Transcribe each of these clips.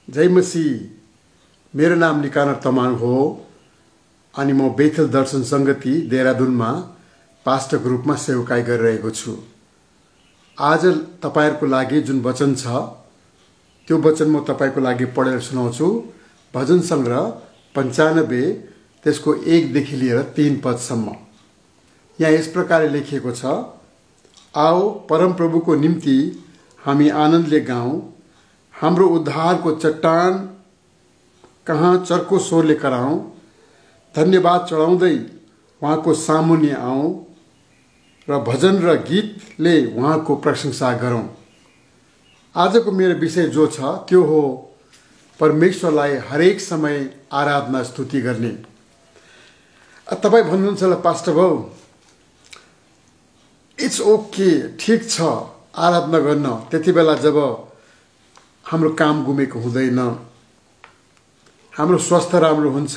जय मसीह। मेरो नाम निकानर तमाङ हो अनि म बेथेल दर्शन संगति देहरादूनमा पास्टरको रूपमा सेवकाई गरिरहेको छु। आज तपाईहरुको लागि जुन वचन छ त्यो वचन म तपाईको लागि पढेर सुनाउँछु। भजन संग्रह 95 त्यसको 1 देखि लिएर 3 पदसम्म। यहाँ यस प्रकारले लेखिएको छ, आओ परम प्रभुको निम्ति हामी आनन्दले गाऊं, हाम्रो उद्धारको चट्टान कहाँ चर्को स्वरले कराऊं, धन्यवाद चढाउँदै उहाँको सामुन्ने आऊं र भजन र गीतले उहाँको प्रशंसा गरौं। आजको मेरो विषय जो छ त्यो हो परमेश्वरलाई हरेक समय आराधना स्तुति गर्ने। तपाई भन्नुहुन्छ होला पास्टर भाउ इट्स ओके, ठीक छ आराधना गर्न त्यति बेला जब हाम्रो काम गुमेको हुँदैन, हाम्रो स्वास्थ्य राम्रो हुन्छ,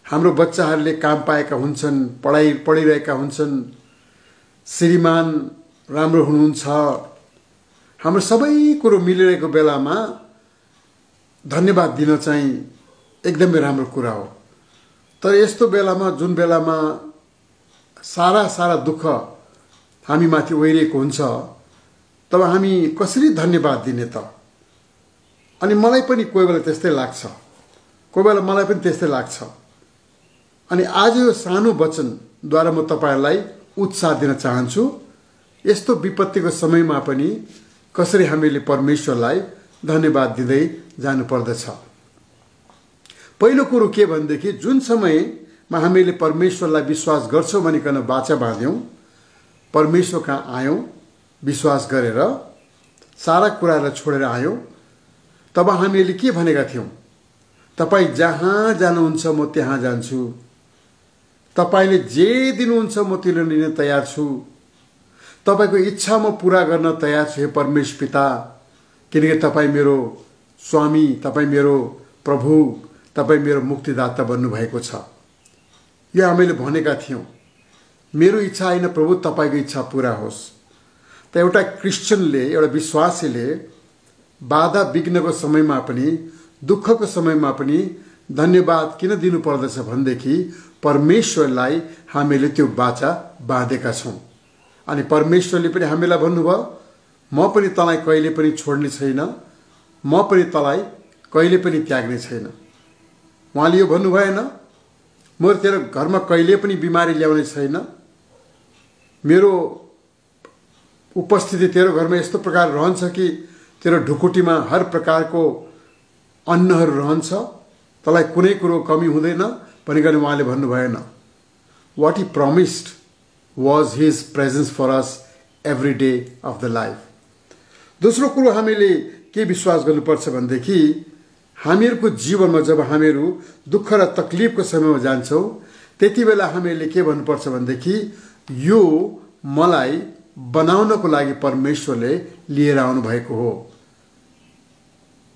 हाम्रो बच्चाहरूले काम पाएका हुन्छन्, पढिरहेका हुन्छन्, श्रीमान राम्रो हुनुहुन्छ, हाम्रो सबै कुरो मिलिरहेको बेलामा धन्यवाद दिन चाहिँ एकदमै राम्रो कुरा हो। तर यस्तो बेलामा जुन बेलामा सारा दुःख हामी माथि ओइरहेको हुन्छ तब हामी कसरी धन्यवाद दिने त? अनि मलाई पनि कोही बेला त्यस्तै लाग्छ, कोही बेला मलाई पनि त्यस्तै लाग्छ। अनि आज यो सानो वचनद्वारा म तपाईहरुलाई उत्साह दिन चाहन्छु। यस्तो विपत्तिको समयमा पनि कसरी हामीले परमेश्वरलाई धन्यवाद दिँदै जानु पर्दछ। पहिलो कुरो के भन्देखि जुन समयमा हामीले परमेश्वरलाई विश्वास गर्छौं भनिकन बाचा बाँध्यौं, परमेश्वर कहाँ आयौं, विश्वास गरेर सारा कुरालाई छोडेर आयौं, तब हामीले के भनेका थियौं? तपाई जहाँ जानुहुन्छ म त्यहाँ जान्छु, तपाईले जे दिनुहुन्छ म त्यो लिन तयार छु, तपाईको इच्छा म पूरा गर्न तयार छु हे परमेश्वर पिता, किनकि तपाई मेरो स्वामी, तपाई मेरो प्रभु, तपाई मेरो मुक्तिदाता बन्नु भएको छ। यो हामीले भनेका थियौं। मेरो इच्छा हैन प्रभु, तपाईको इच्छा पूरा होस्। त एउटा क्रिश्चियनले, एउटा विश्वासीले बाधा विघ्नको समयमा पनि, दुःखको समयमा पनि धन्यवाद किन दिनु पर्दछ भन्देखि परमेश्वरलाई हामीले त्यो बाचा बाँधेका छौं। अनि परमेश्वरले पनि हामीलाई भन्नुभयो, म पनि तँलाई कहिले पनि छोड्ने छैन, म पनि तँलाई कहिले पनि त्याग्ने छैन। उहाँले यो भन्नु भएन, म तेरो घरमा कहिले पनि बिमारी ल्याउने छैन, मेरो उपस्थिति तेरो घरमा यस्तो प्रकार रहन्छ कि तेरो ढुकुटीमा हर प्रकारको अन्नहरू रहन्छ, तँलाई कुनै कुरो कमी हुँदैन भनिकन उहाँले भन्नु भएन। What he promised was his presence for us every day of the life. दोस्रो कुरो हामीले के विश्वास गर्नुपर्छ भन्देखि हामीहरूको जीवनमा जब हामीहरू दुःख र तकलिफको समयमा जान्छौं त्यति बेला हामीले के भन्नुपर्छ भन्देखि यो मलाई बनाउनको लागि परमेश्वरले लिएर आउनु भएको हो।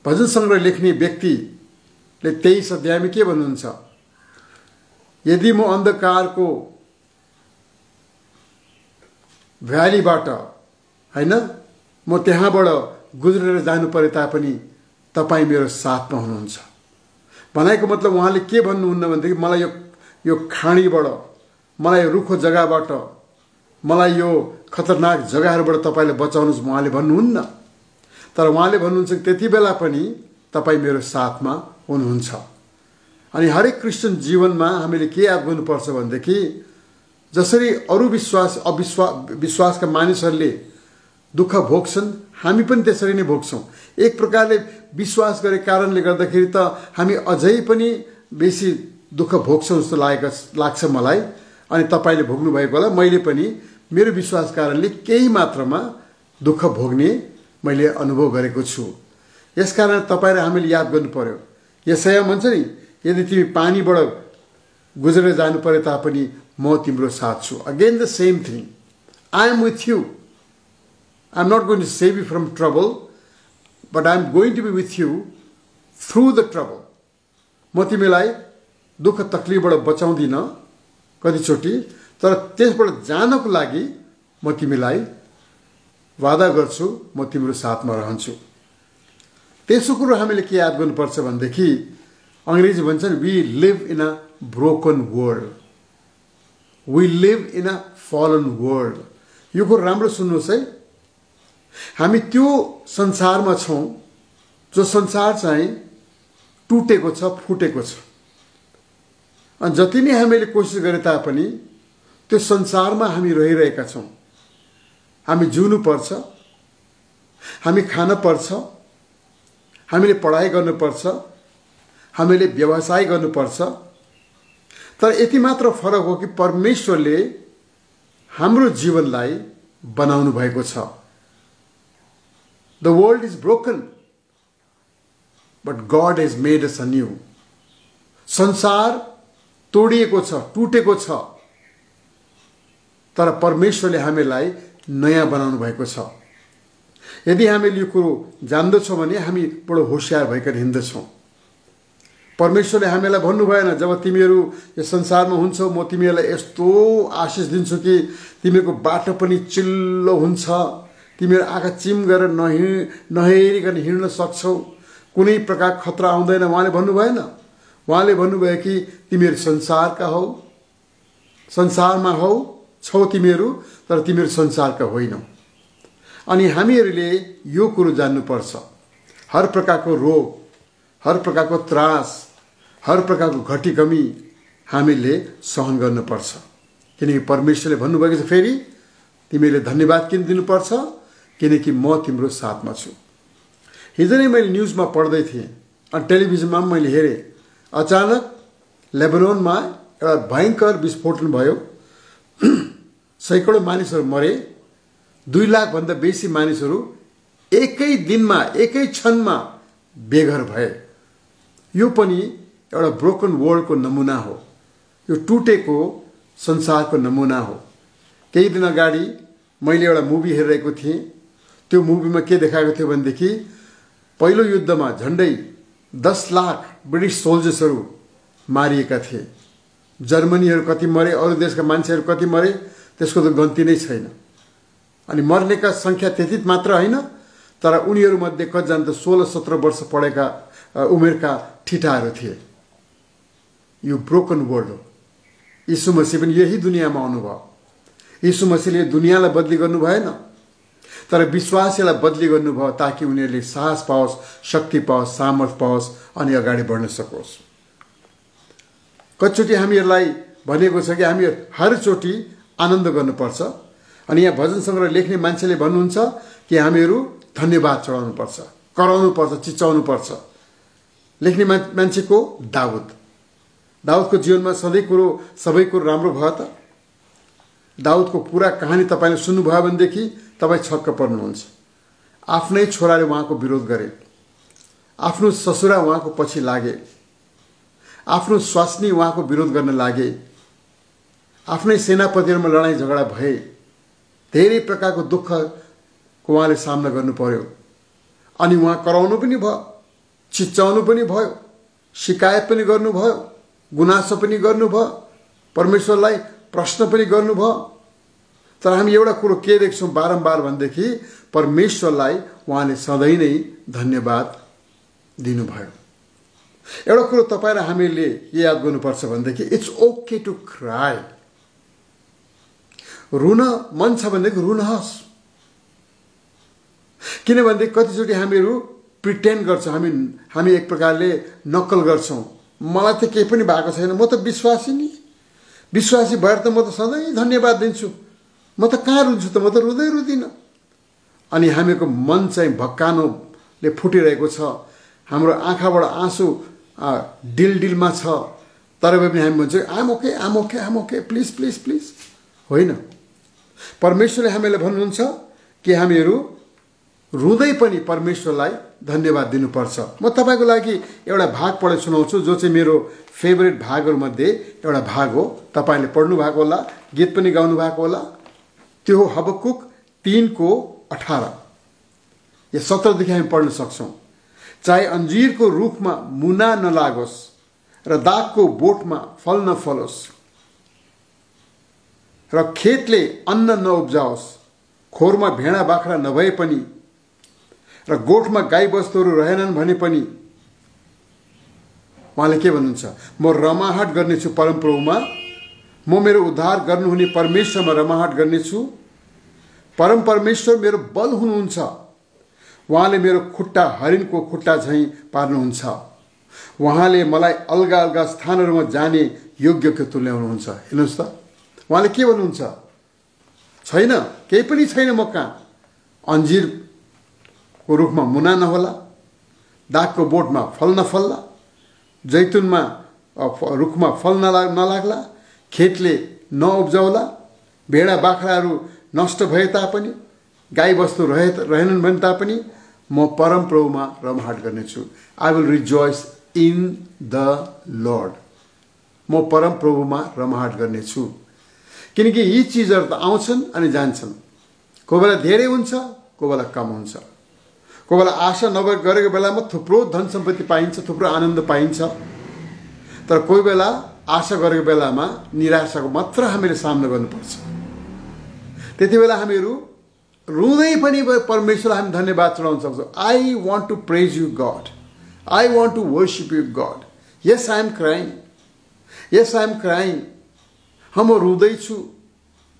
भजन संग्रह लेख्ने व्यक्तिले 23 अध्यायमा के भन्नुहुन्छ? यदि म अन्धकारको भ्यालीबाट हैन म त्यहाँबाट गुज्रेर जानु परे तापनि तपाई मेरो साथमा हुनुहुन्छ। भनेको मतलब उहाँले के भन्नुहुन्न भन्देखि मलाई यो खाडीबाट, मलाई रुखो जग्गाबाट, मलाई यो खतरनाक जग्गाहरुबाट तपाईले बचाउनुस् उहाँले भन्नुहुन्न। तर उहाँले भन्नुहुन्छ कि त्यति बेला पनि तपाई मेरो साथमा हुनुहुन्छ। अनि हरेक क्रिश्चियन जीवनमा हामीले के याद गर्नुपर्छ भन्देखि जसरी अरु विश्वासका मानिसहरूले दुःख भोग्छन्, हामी पनि त्यसरी नै भोग्छौं। एक प्रकारले विश्वास गरे कारणले गर्दाखेरि त हामी अझै पनि बेसी दुःख भोग्छौं जस्तो लाग्छ मलाई। अनि तपाईले भोग्नु भएको होला, मैले पनि मेरो विश्वास कारणले केही मात्रामा दुःख भोग्ने मैले अनुभव गरेको छु। यसकारण तपाई र हामीले याद गर्नु पर्यो। यशाया भन्छ नि, यदि तिमी पानीबाट गुज्रेर जानु परे तापनि म तिम्रो साथ छु। Again the same thing, I am with you. I am not going to save you from trouble, but I am going to be with you through the trouble. म तिमीलाई दुःख तकलिफबाट बचाउँदिन कतिचोटि, तर त्यसबाट जानको लागि म तिमीलाई वादा गर्छु, म तिम्रो साथमा रहन्छु। त्यसो कुरो हामीले के याद गर्नुपर्छ भनेदेखि अंग्रेजी भन्छन् we live in a broken world, we live in a fallen world. यो कुरो राम्रो सुन्नुहोस् है, हामी त्यो संसारमा छौँ जो संसार चाहिँ टुटेको छ, फुटेको छ। अनि जति नै हामीले कोसिस गरे तापनि त्यो संसारमा हामी रहिरहेका छौँ। हामी जिउनु पर्छ, हामी खान पर्छ, हामीले पढाइ गर्नुपर्छ, हामीले व्यवसाय गर्नुपर्छ। तर यति मात्र फरक हो कि परमेश्वरले हाम्रो जीवनलाई बनाउनु भएको छ। The world is broken but God has made us undue. संसार तोडिएको छ, टुटेको छ, तर परमेश्वरले हामीलाई नयाँ बनाउनु भएको छ। यदि हामीले यो कुरो जान्दछौँ भने हामी बडो होशियार भएकर हिँड्दछौँ। परमेश्वरले हामीलाई भन्नु भएन जब तिमीहरू यस संसारमा हुन्छौ म तिमीहरूलाई यस्तो आशिष दिन्छु कि तिमीहरूको बाटो पनि चिल्लो हुन्छ, तिमीहरू आँखा चिम गरेर नहेरिकन हिँड्न सक्छौ, कुनै प्रकार खतरा आउँदैन। उहाँले भन्नु भएन, उहाँले भन्नुभयो कि तिमीहरू संसारका हौ, संसारमा हौ छौ तिमीहरू, तर तिमीहरू संसारका होइनौ। अनि हामीहरूले यो कुरो जान्नुपर्छ, हर प्रकारको रोग, हर प्रकारको त्रास, हर प्रकारको घटी कमी हामीले सहन गर्नुपर्छ। किनकि परमेश्वरले भन्नुभएको छ फेरि तिमीले धन्यवाद किन दिनुपर्छ, किनकि म तिम्रो साथमा छु। हिजो नै मैले न्युजमा पढ्दै थिएँ अनि टेलिभिजनमा मैले हेरेँ, अचानक लेबनोनमा एउटा भयङ्कर विस्फोटन भयो, सैकडौँ मानिसहरू मरे, 2 लाखभन्दा बेसी मानिसहरू एकै दिनमा, एकै क्षणमा बेघर भए। यो पनि एउटा ब्रोकन वर्ल्डको नमुना हो, यो टुटेको संसारको नमुना हो। केही दिन अगाडि मैले एउटा मुभी हेरिरहेको थिएँ। त्यो मुभीमा के देखाएको थियो भनेदेखि पहिलो युद्धमा झन्डै 10 लाख ब्रिटिस सोल्जर्सहरू मारिएका थिए। जर्मनीहरू कति मरे, अरू देशका मान्छेहरू कति मरे, त्यसको त गन्ती नै छैन। अनि मर्नेका सङ्ख्या त्यति मात्र होइन, तर उनीहरूमध्ये कतिजना त 16-17 वर्ष पढेका उमेरका ठिटाहरू थिए। यो ब्रोकन वर्ल्ड हो। यीशु मसीह पनि यही दुनियाँमा आउनुभयो। यीशु मसीहले दुनियाँलाई बदली गर्नु भएन, तर विश्वासीलाई बदली गर्नुभयो ताकि उनीहरूले साहस पाओस्, शक्ति पाओस्, सामर्थ पाओस् अनि अगाडि बढ्न सकोस्। कतिचोटि हामीहरूलाई भनेको छ कि हामी हरचोटि आनन्द गर्नुपर्छ। अनि यहाँ भजन सङ्ग्रह लेख्ने मान्छेले भन्नुहुन्छ कि हामीहरू धन्यवाद चढाउनुपर्छ, कराउनुपर्छ, चिचाउनुपर्छ। लेख्ने मान्छे को? दाउदको जीवनमा सबै कुरो राम्रो भयो त? दाउदको पुरा कहानी तपाईँले सुन्नुभयो भनेदेखि तपाईँ छक्क पर्नुहुन्छ। आफ्नै छोराले उहाँको विरोध गरे, आफ्नो ससुरा उहाँको पछि लागे, आफ्नो स्वास्नी उहाँको विरोध गर्न लागे, आफ्नै सेनापतिहरूमा लडाइँ झगडा भए, धेरै प्रकारको दुःखको उहाँले सामना गर्नु पर्यो। अनि उहाँ कराउनु पनि भयो, चिच्चाउनु पनि भयो, शिकायत पनि गर्नुभयो, गुनासो पनि गर्नुभयो, परमेश्वरलाई प्रश्न पनि गर्नुभयो। तर हामी एउटा कुरो के देख्छौँ बारम्बार भनेदेखि परमेश्वरलाई उहाँले सधैँ नै धन्यवाद दिनुभयो। एउटा कुरो तपाईँ र हामीले के याद गर्नुपर्छ भनेदेखि इट्स ओके टु क्राई। रुन मन छ भनेदेखि रुनुहोस्। किनभनेदेखि कतिचोटि हामीहरू प्रिटेन्ड गर्छौँ, हामी एक प्रकारले नक्कल गर्छौँ। मलाई त केही पनि भएको छैन, म त विश्वासी नि, विश्वासी भएर त म त सधैँ धन्यवाद दिन्छु, म त कहाँ रुन्छु त, म त रुँदिनँ। अनि हामीको मन चाहिँ भक्कानोले फुटिरहेको छ, हाम्रो आँखाबाट आँसु डिलमा छ, तर पनि हामी भन्छौँ आम ओके प्लिज प्लिज प्लिज। होइन, परमेश्वरले हामीलाई भन्नुहुन्छ कि हामीहरू रुँदै पनि परमेश्वरलाई धन्यवाद दिनुपर्छ। म तपाईँको लागि एउटा भाग पढेर सुनाउँछु जो चाहिँ मेरो फेभरेट भागहरूमध्ये एउटा भाग हो। तपाईँले पढ्नु भएको होला, गीत पनि गाउनु भएको होला। त्यो हो हबकुक 3:18 या 17देखि हामी पढ्न सक्छौँ। चाहे अन्जीरको रुखमा मुना नलागोस् र दागको बोटमा फल नफलोस् र खेतले अन्न नउब्जाओस्, खोरमा भेडा बाख्रा नभए पनि र गोठमा गाईबस्तुहरू रहेनन् भने पनि उहाँले के भन्नुहुन्छ, म रमाहट गर्नेछु परमप्रभुमा, म मेरो उद्धार गर्नुहुने परमेश्वरमा रमाहट गर्नेछु। परम परमेश्वर मेरो बल हुनुहुन्छ, उहाँले मेरो खुट्टा हरिणको खुट्टा झैँ पार्नुहुन्छ। उहाँले मलाई अलगा अलगा स्थानहरूमा जाने योग्यको तुल्याउनुहुन्छ। हेर्नुहोस् त, उहाँले के भन्नुहुन्छ, छैन, केही पनि छैन म कहाँ। अन्जिरको रुखमा मुना नहोला, दागको बोटमा फल नफल्ला, जैतुनमा रुखमा फल नलाग्ला, खेतले नउब्जाउला, भेडा बाख्राहरू नष्ट भए तापनि, गाईबस्तु रहेनन् भने तापनि म परमप्रभुमा रमाहट गर्नेछु। I will rejoice in the lord. म परमप्रभुमा रमाहट गर्नेछु। किनकि यी चिजहरू त आउँछन् अनि जान्छन्। कोही बेला धेरै हुन्छ, कोही बेला कम हुन्छ। कोही बेला आशा गरेको बेलामा थुप्रो धन सम्पत्ति पाइन्छ, थुप्रो आनन्द पाइन्छ। तर कोही बेला आशा गरेको बेलामा निराशाको मात्र हामीले सामना गर्नुपर्छ। त्यति बेला हामीहरू रुँदै पनि परमेश्वरलाई हामी धन्यवाद चढाउन सक्छौँ। I want to praise you God, I want to worship you God. Yes I am crying, yes I am crying. म रुँदैछु,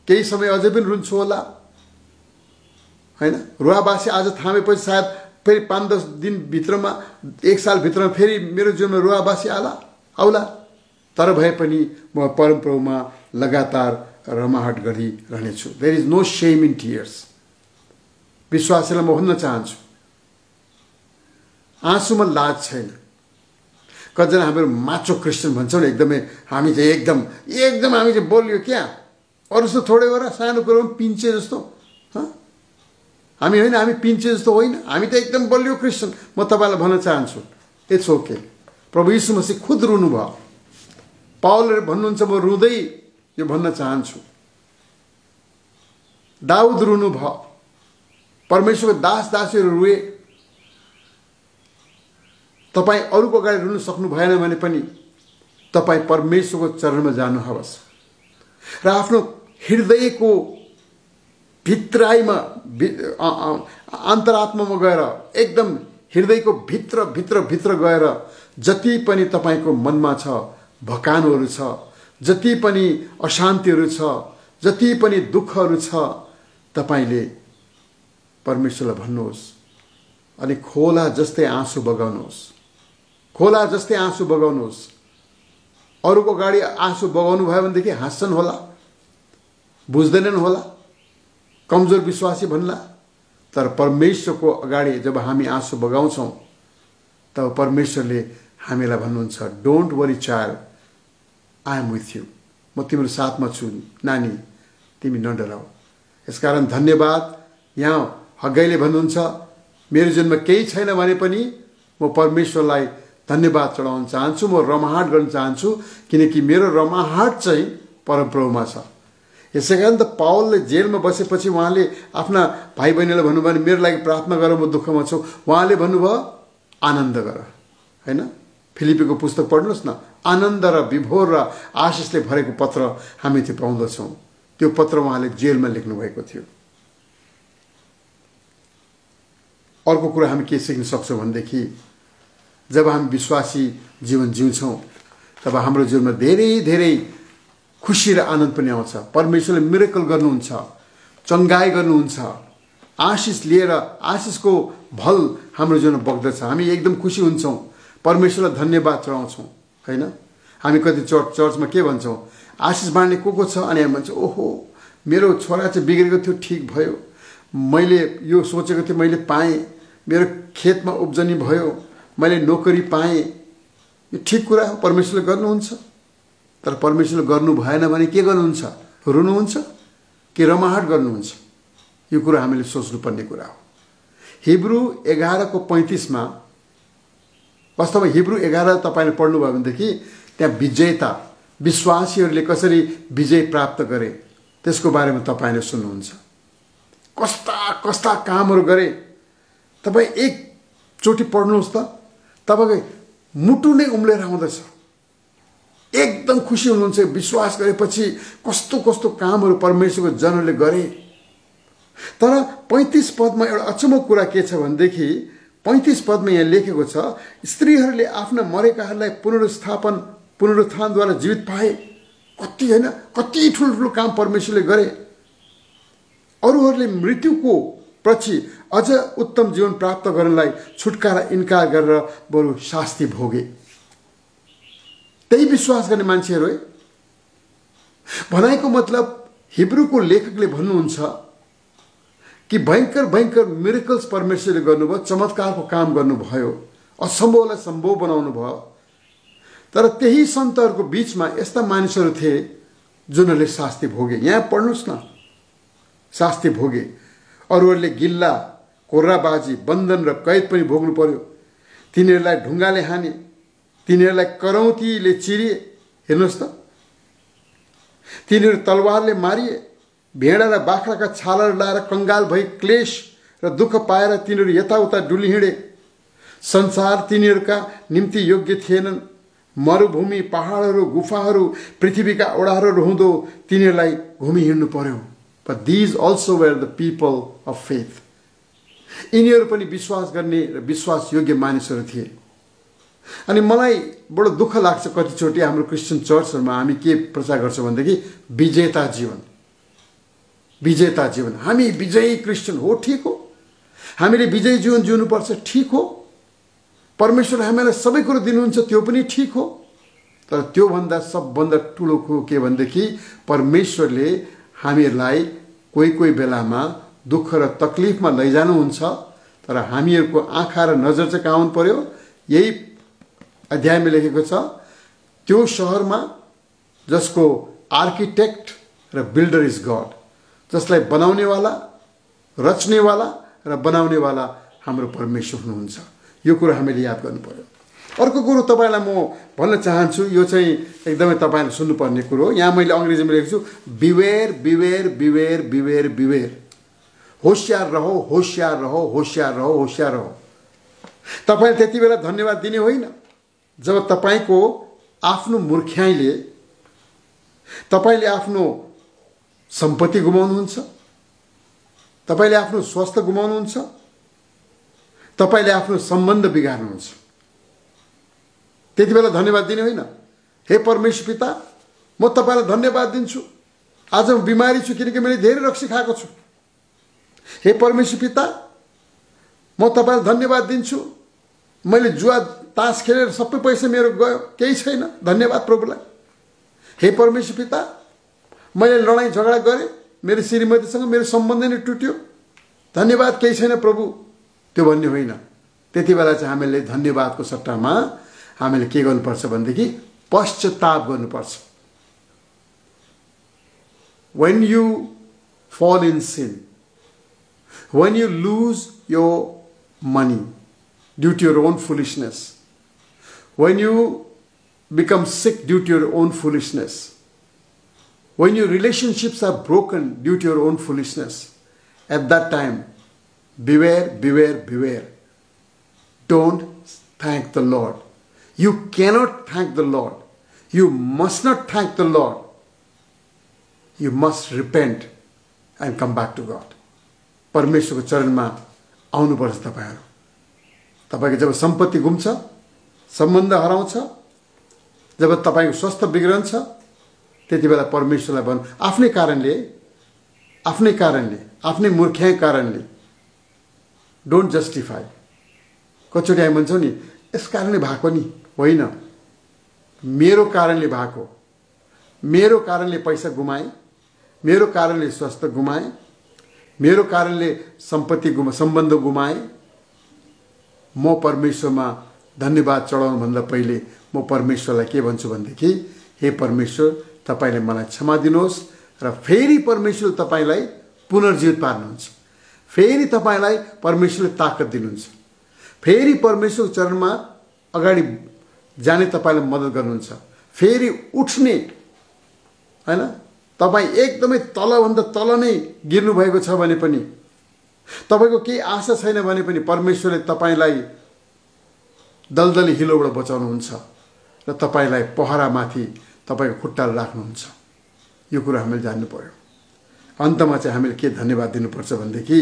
केही समय अझै पनि रुन्छु होला, होइन। रुवाबासी आज थामेपछि सायद फेरि 5-10 दिनभित्रमा, 1 सालभित्रमा फेरि मेरो जीवनमा रुवाबासी आउला। तर भए पनि म परमप्रभुमा लगातार रमाहट गरिरहनेछु। There is no shame in tears. विश्वासीलाई म भन्न चाहन्छु, आँसुमा लाज छैन। कतिजना हामीहरू माचो क्रिस्चियन भन्छौँ नि, एकदमै हामी चाहिँ एकदम हामी चाहिँ बोलियो क्या, अरू जस्तो थोरै हो र, सानो कुरोमा पिन्छे जस्तो। हामी होइन, हामी पिन्छे जस्तो होइन, हामी त एकदम बलियो क्रिस्चियन। म तपाईँलाई भन्न चाहन्छु, इट्स ओके। प्रभु यीशु मसीह खुद रुनु भयो। पावलले भन्नुहुन्छ, म रुँदै यो भन्न चाहन्छु। दाउद रुनु भयो, परमेश्वरको दासदासीहरू रुए। तपाईँ अरूको अगाडि रुन सक्नु भएन भने पनि तपाईँ परमेश्वरको चरणमा जानुहोस् र आफ्नो हृदयको भित्राइमा, अन्तरात्मामा गएर, एकदम हृदयको भित्र गएर जति पनि तपाईँको मनमा छ भकानुहरू छ, जति पनि अशान्तिहरू छ, जति पनि दुःखहरू छ, तपाईँले परमेश्वरलाई भन्नुहोस् अनि खोला जस्तै आँसु बगाउनुहोस्। खोला जस्तै आँसु बगाउनुहोस्। अरूको अगाडि आँसु बगाउनु भयो भनेदेखि हाँस्छन् होला, बुझ्दैनन् होला, कमजोर विश्वासी भन्ला। तर परमेश्वरको अगाडि जब हामी आँसु बगाउँछौँ तब परमेश्वरले हामीलाई भन्नुहुन्छ, don't worry child, I am with you. म तिम्रो साथमा छु नानी, तिमी नडराऊ। यसकारण धन्यवाद। यहाँ हग्गैले भन्नुहुन्छ, मेरो जीवनमा केही छैन भने पनि म परमेश्वरलाई धन्यवाद चढाउन चाहन्छु, म रमाहट गर्न चाहन्छु, किनकि मेरो रमाहट चाहिँ परमप्रभुमा छ। यसै कारण त पावलले जेलमा बसेपछि उहाँले आफ्ना भाइ बहिनीलाई भन्नुभयो भने मेरो लागि प्रार्थना गर, म दुःखमा छु। उहाँले भन्नुभयो आनन्द गर, होइन। फिलिपीको पुस्तक पढ्नुहोस् न, आनन्द र विभोर र आशिषले भरेको पत्र हामी त्यो पाउँदछौँ। त्यो पत्र उहाँले जेलमा लेख्नुभएको थियो। अर्को कुरा हामी के सिक्न सक्छौँ भनेदेखि, जब हामी विश्वासी जीवन जिउँछौँ तब हाम्रो जीवनमा धेरै खुसी र आनन्द पनि आउँछ। परमेश्वरले मिरेकल गर्नुहुन्छ, चङ्गाई गर्नुहुन्छ, आशिष लिएर आशिषको भल हाम्रो जीवनमा बग्दछ। हामी एकदम खुसी हुन्छौँ, परमेश्वरलाई धन्यवाद चढाउँछौँ, होइन। हामी कति चर्चमा के भन्छौँ, आशिष बाँड्ने को छ, अनि हामी भन्छौँ, ओहो मेरो छोरा चाहिँ बिग्रेको थियो, ठिक भयो, मैले यो सोचेको थिएँ मैले पाएँ, मेरो खेतमा उब्जनी भयो, मैले नोकरी पाएँ। यो ठिक कुरा हो, परमेश्वरले गर्नुहुन्छ। तर परमेश्वरले गर्नु भएन भने के गर्नुहुन्छ, रुनुहुन्छ कि रमाहट गर्नुहुन्छ? यो कुरा हामीले सोच्नुपर्ने कुरा हो। हिब्रू 11:35 वास्तवमा हिब्रू 11 तपाईँले पढ्नुभयो भनेदेखि त्यहाँ विजयता, विश्वासीहरूले कसरी विजय प्राप्त गरे त्यसको बारेमा तपाईँले सुन्नुहुन्छ। कस्ता कामहरू गरे तपाईँ एकचोटि पढ्नुहोस् त, तपाईँको मुटु नै उम्लेर आउँदछ। एकदम खुसी हुनुहुन्छ विश्वास गरेपछि कस्तो कामहरू परमेश्वरको जनहरूले गरे। तर 35 पदमा एउटा अचम्मको कुरा के छ भनेदेखि 35 पदमा यहाँ लेखेको छ, स्त्रीहरूले आफ्ना मरेकाहरूलाई पुनरुत्थानद्वारा जीवित पाए। कति होइन, कति ठुल्ठुलो काम परमेश्वरले गरे। अरूहरूले मृत्युको पछि अझ उत्तम जीवन प्राप्त गर्नलाई छुटकारा इन्कार गरेर बरु शास्ति भोगे। त्यही विश्वास गर्ने मान्छेहरू है। भनाइको मतलब हिब्रूको लेखकले भन्नुहुन्छ कि भयङ्कर भयङ्कर मिरेकल्स परमेश्वरले गर्नुभयो, चमत्कारको काम गर्नुभयो, असम्भवलाई सम्भव बनाउनु भयो। तर त्यही सन्तहरूको बीचमा यस्ता मानिसहरू थिए जुनहरूले शास्ति भोगे। यहाँ पढ्नुहोस् न, शास्ति भोगे। अरूहरूले गिल्ला, कोर्राबाजी, बन्धन र कैद पनि भोग्नु पर्यो। तिनीहरूलाई ढुङ्गाले हाने, तिनीहरूलाई करौँतीले चिरिए। हेर्नुहोस् त, तिनीहरू तलवारले मारिए, भेडा र बाख्राका छालाहरू लाएर कङ्गाल भई क्लेश र दुःख पाएर तिनीहरू यताउता डुली हिँडे। संसार तिनीहरूका निम्ति योग्य थिएनन्। मरुभूमि, पहाडहरू, गुफाहरू, पृथ्वीका ओडारहरू हुँदो तिनीहरूलाई घुमि हिँड्नु पर्यो। But these also were the people of faith. यिनीहरू पनि विश्वास गर्ने र विश्वास योग्य मानिसहरू थिए। अनि मलाई बडो दुःख लाग्छ कतिचोटि हाम्रो क्रिस्चियन चर्चहरूमा हामी के प्रचार गर्छौँ भनेदेखि विजेता जीवन, विजेता जीवन। हामी विजयी क्रिस्चियन हो, ठिक हो, हामीले विजयी जीवन जिउनुपर्छ, ठिक हो। परमेश्वर हामीलाई सबै कुरो दिनुहुन्छ, त्यो पनि ठिक हो। तर त्योभन्दा सबभन्दा ठुलो कुरो के भनेदेखि परमेश्वरले हामीहरूलाई कोही कोही बेलामा दुःख र तकलिफमा लैजानुहुन्छ। तर हामीहरूको आँखा र नजर चाहिँ कहाँ हुनु पर्यो? यही अध्यायमा लेखेको छ, त्यो सहरमा जसको आर्किटेक्ट र बिल्डर इज गड, जसलाई बनाउनेवाला, रच्नेवाला र बनाउनेवाला हाम्रो परमेश्वर हुनुहुन्छ। यो कुरो हामीले याद गर्नु पर्यो। अर्को कुरो तपाईँलाई म भन्न चाहन्छु, यो चाहिँ एकदमै तपाईँले सुन्नुपर्ने कुरो। यहाँ मैले अङ्ग्रेजीमा लेखेको छु, beware beware beware beware beware. होसियार रहो, होसियार रहो, होसियार रहो, होसियार रहो। तपाईँले त्यति बेला धन्यवाद दिने होइन जब तपाईँको आफ्नो मूर्ख्याइले तपाईँले आफ्नो सम्पत्ति गुमाउनुहुन्छ, तपाईँले आफ्नो स्वास्थ्य गुमाउनुहुन्छ, तपाईँले आफ्नो सम्बन्ध बिगार्नुहुन्छ। त्यति बेला धन्यवाद दिने होइन। हे परमेश्वर पिता, म तपाईँलाई धन्यवाद दिन्छु, आज म बिमारी छु किनकि मैले धेरै रक्सी खाएको छु। हे परमेश्वर पिता, म तपाईँलाई धन्यवाद दिन्छु, मैले जुवा तास खेलेर सबै पैसा मेरो गयो, केही छैन, धन्यवाद प्रभुलाई। हे परमेश्वर पिता, मैले लडाइँ झगडा गरेँ, मेरो श्रीमतीसँग मेरो सम्बन्ध नै टुट्यो, धन्यवाद, केही छैन प्रभु। त्यो भन्ने होइन। त्यति बेला चाहिँ हामीले धन्यवादको सट्टामा हामीले के गर्नुपर्छ भनेदेखि पश्चाताप गर्नुपर्छ। When you fall in sin, when you lose your money due to your own foolishness, when you become sick due to your own foolishness, when your relationships are broken due to your own foolishness, at that time, beware, beware, beware. Don't thank the Lord. You cannot thank the Lord. You must not thank the Lord. You must repent and come back to God. परमेश्वरको चरणमा आउनुपर्छ तपाईहरु। तपाईको जब सम्पत्ति गुम्छ, सम्बन्ध हराउँछ, जब तपाईको स्वास्थ्य बिग्रन्छ, त्यति बेला परमेश्वरलाई भन्नु, आफ्नै कारणले, आफ्नै मूर्खाइ कारणले, डोन्ट जस्टिफाई। कचोटि हामी भन्छौँ नि, यस कारणले भएको नि होइन, मेरो कारणले भएको, मेरो कारणले पैसा गुमाए, मेरो कारणले स्वास्थ्य गुमाए, मेरो कारणले सम्पत्ति सम्बन्ध गुमाए। म परमेश्वरमा धन्यवाद चढाउनु भन्दा पहिले म परमेश्वरलाई के भन्छु भनेदेखि, हे परमेश्वर, तपाईले मलाई क्षमा दिनुहोस् र फेरि परमेश्वर तपाईलाई पुनर्जीवित पार्नुहुन्छ, फेरि तपाईलाई परमेश्वरले ताकत दिनुहुन्छ, फेरि परमेश्वरको चरणमा अगाडि जाने तपाईलाई मद्दत गर्नुहुन्छ, फेरि उठ्ने, हैन? तपाई एकदमै तलभन्दा तल नै गिर्नु भएको छ भने पनि, तपाईको केही आशा छैन भने पनि परमेश्वरले तपाईलाई दलदली हिलोबाट बचाउनुहुन्छ र तपाईलाई पहरामाथि तपाईको खुट्टा राख्नुहुन्छ। यो कुरा हामीले जान्नु पर्यो। अन्तमा चाहिँ हामीले के धन्यवाद दिनुपर्छ भनेदेखि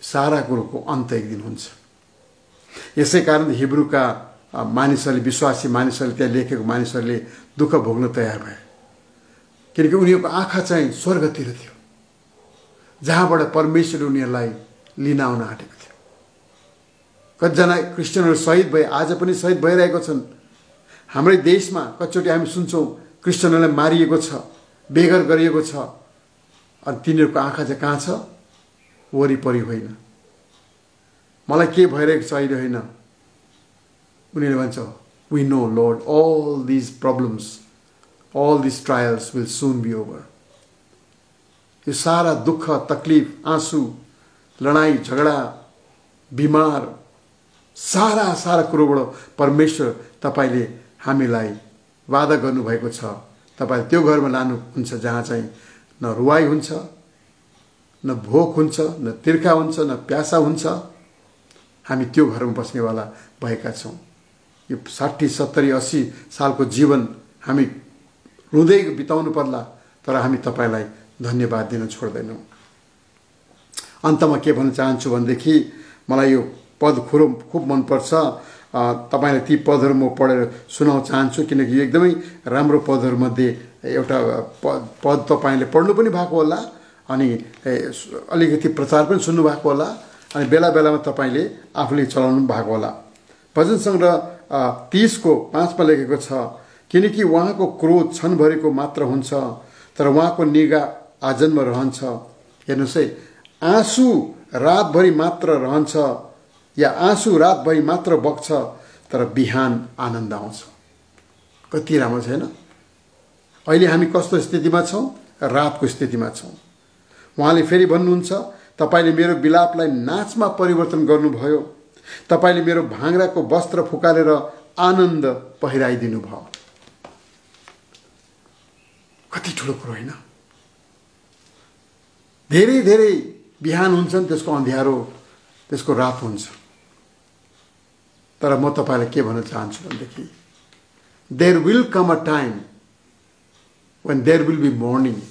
सारा कुरोको अन्त एक दिन हुन्छ। यसै कारण हिब्रूका मानिसहरूले, विश्वासी मानिसहरूले, त्यहाँ लेखेको मानिसहरूले दुःख भोग्न तयार भए, किनकि उनीहरूको आँखा चाहिँ स्वर्गतिर थियो, जहाँबाट परमेश्वरले उनीहरूलाई लिन आउन आँटेको थियो। कतिजना क्रिस्चियनहरू शहीद भए, आज पनि शहीद भइरहेको छन्। हाम्रै देशमा कतिचोटि हामी सुन्छौँ क्रिस्चियनहरूलाई मारिएको छ, बेघर गरिएको छ, अनि तिनीहरूको आँखा चाहिँ कहाँ छ? वरिपरि होइन, मलाई के भइरहेको छ अहिले होइन। उनीहरूले भन्छ, we know Lord, all these problems, all these trials will soon be over. यो सारा दुःख, तकलिफ, आँसु, लडाई झगडा, बिमार, सारा कुरोबाट परमेश्वर तपाईँले हामीलाई वादा गर्नुभएको छ। तपाईँले त्यो घरमा लानुहुन्छ जहाँ चाहिँ न रुवाई हुन्छ, न भोक हुन्छ, न तिर्खा हुन्छ, न प्यासा हुन्छ। हामी त्यो घरमा बस्नेवाला भएका छौँ। यो 60, 70, 80 सालको जीवन हामी रुँदै बिताउनु पर्ला, तर हामी तपाईँलाई धन्यवाद दिन छोड्दैनौँ। अन्तमा के भन्न चाहन्छु भनेदेखि मलाई यो पद खुब मनपर्छ। तपाईँले ती पदहरू म पढेर सुनाउन चाहन्छु, किनकि यो एकदमै राम्रो पदहरूमध्ये एउटा पद तपाईँले पढ्नु पनि भएको होला, अनि अलिकति प्रचार पनि सुन्नु भएको होला, अनि बेला बेलामा तपाईँले आफूले चलाउनु भएको होला। भजन सङ्ग्रह 30:5 लेखेको छ, किनकि उहाँको क्रोध क्षणभरिको मात्र हुन्छ, तर उहाँको निगाह आजन्म रहन्छ। हेर्नुहोस् है, आँसु रातभरि मात्र रहन्छ, या आँसु रातभरि मात्र बग्छ, तर बिहान आनन्द आउँछ। कति राम्रो छैन? अहिले हामी कस्तो स्थितिमा छौँ? रातको स्थितिमा छौँ। उहाँले फेरि भन्नुहुन्छ, तपाईँले मेरो विलापलाई नाचमा परिवर्तन गर्नुभयो, तपाईँले मेरो भाङ्राको वस्त्र फुकालेर आनन्द पहिराइदिनु भयो। कति ठुलो कुरो होइन? धेरै धेरै बिहान हुन्छन्, त्यसको अँध्यारो, त्यसको रात हुन्छ। तर म तपाईँलाई के भन्न चाहन्छु भनेदेखि, there will come a time when there will be morning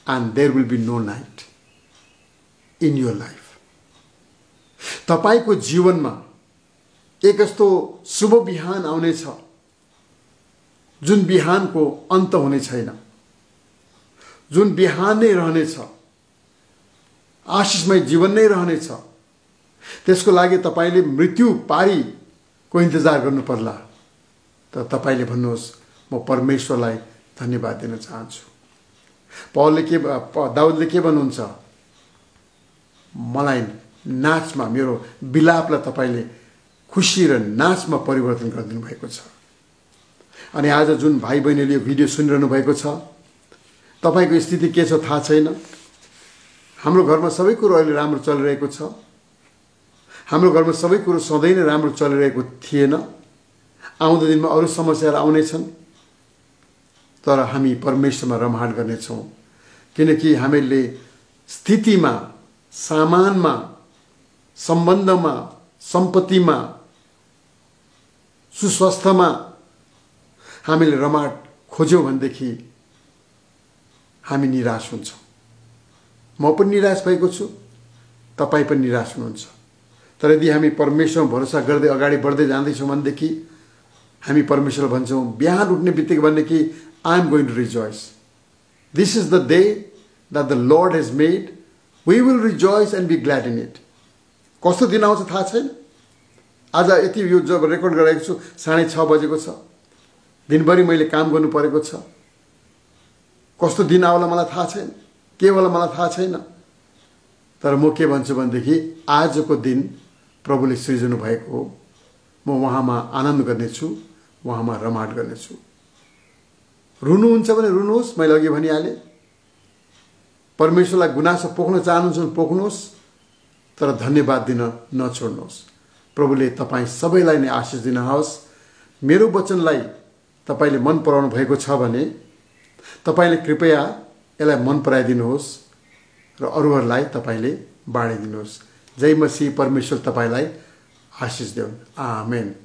and there will be no night in your life. तपाईको जीवनमा एक यस्तो शुभ बिहान आउनेछ जुन बिहानको अन्त हुने छैन, जुन बिहान नै रहनेछ, आशिषमय जीवन नै रहनेछ। त्यसको लागि तपाईले मृत्यु पारीको इन्तजार गर्नु पर्ला, तर तपाईले भन्नुहोस्, म परमेश्वरलाई धन्यवाद दिन चाहन्छु। दाउदले के भन्नुहुन्छ? मलाई नाचमा, मेरो विलापलाई तपाईले खुसी र नाचमा परिवर्तन गरिदिनु भएको छ। अनि आज जुन भाइ बहिनीले यो भिडियो सुनिरहनु भएको छ, तपाईको स्थिति के छ थाहा छैन। हाम्रो घरमा सबै कुरो अहिले राम्रो चलिरहेको छ। हाम्रो घरमा सबै कुरो सधैँ नै राम्रो चलिरहेको थिएन। आउँदो दिनमा अरू समस्याहरू आउनेछन्, तर हामी परमेश्वरमा रमाहाट गर्नेछौँ, किनकि हामीले स्थितिमा, सामानमा, सम्बन्धमा, सम्पत्तिमा, सुस्वास्थ्यमा हामीले रमाहाट खोज्यौँ भनेदेखि हामी निराश हुन्छौँ। म पनि निराश भएको छु, तपाईँ पनि निराश हुनुहुन्छ। तर यदि हामी परमेश्वरमा भरोसा गर्दै अगाडि बढ्दै जाँदैछौँ भनेदेखि हामी परमेश्वरलाई भन्छौँ, बिहान उठ्ने बित्तिकै भनेदेखि I am going to rejoice. This is the day that the Lord has made. We will rejoice and be glad in it. कस्तो दिन आउँछ थाहा छैन। आज यति यो जब रेकर्ड गरेको छु 6:30 बजेको छ, दिनभरि मैले काम गर्नु परेको छ। कस्तो दिन आउला मलाई थाहा छैन, के होला मलाई थाहा छैन। तर म के भन्छु भनेदेखि आजको दिन प्रभुले सृजनु भएको हो। म उहाँमा आनन्द गर्नेछु, उहाँमा रमाहाट गर्नेछु। रुनुहुन्छ भने रुनुहोस्, मैले अघि भनिहालेँ। परमेश्वरलाई गुनासो पोख्न चाहनुहुन्छ भने पोख्नुहोस्, तर धन्यवाद दिन नछोड्नुहोस्। प्रभुले तपाईँ सबैलाई नै आशिष दिनुहोस्। मेरो वचनलाई तपाईँले मन पराउनु भएको छ भने तपाईँले कृपया यसलाई मन पराइदिनुहोस् र अरूहरूलाई तपाईँले बाँडिदिनुहोस्। जय मसीह, परमेश्वर तपाईँलाई आशिष देऊन्। आमेन।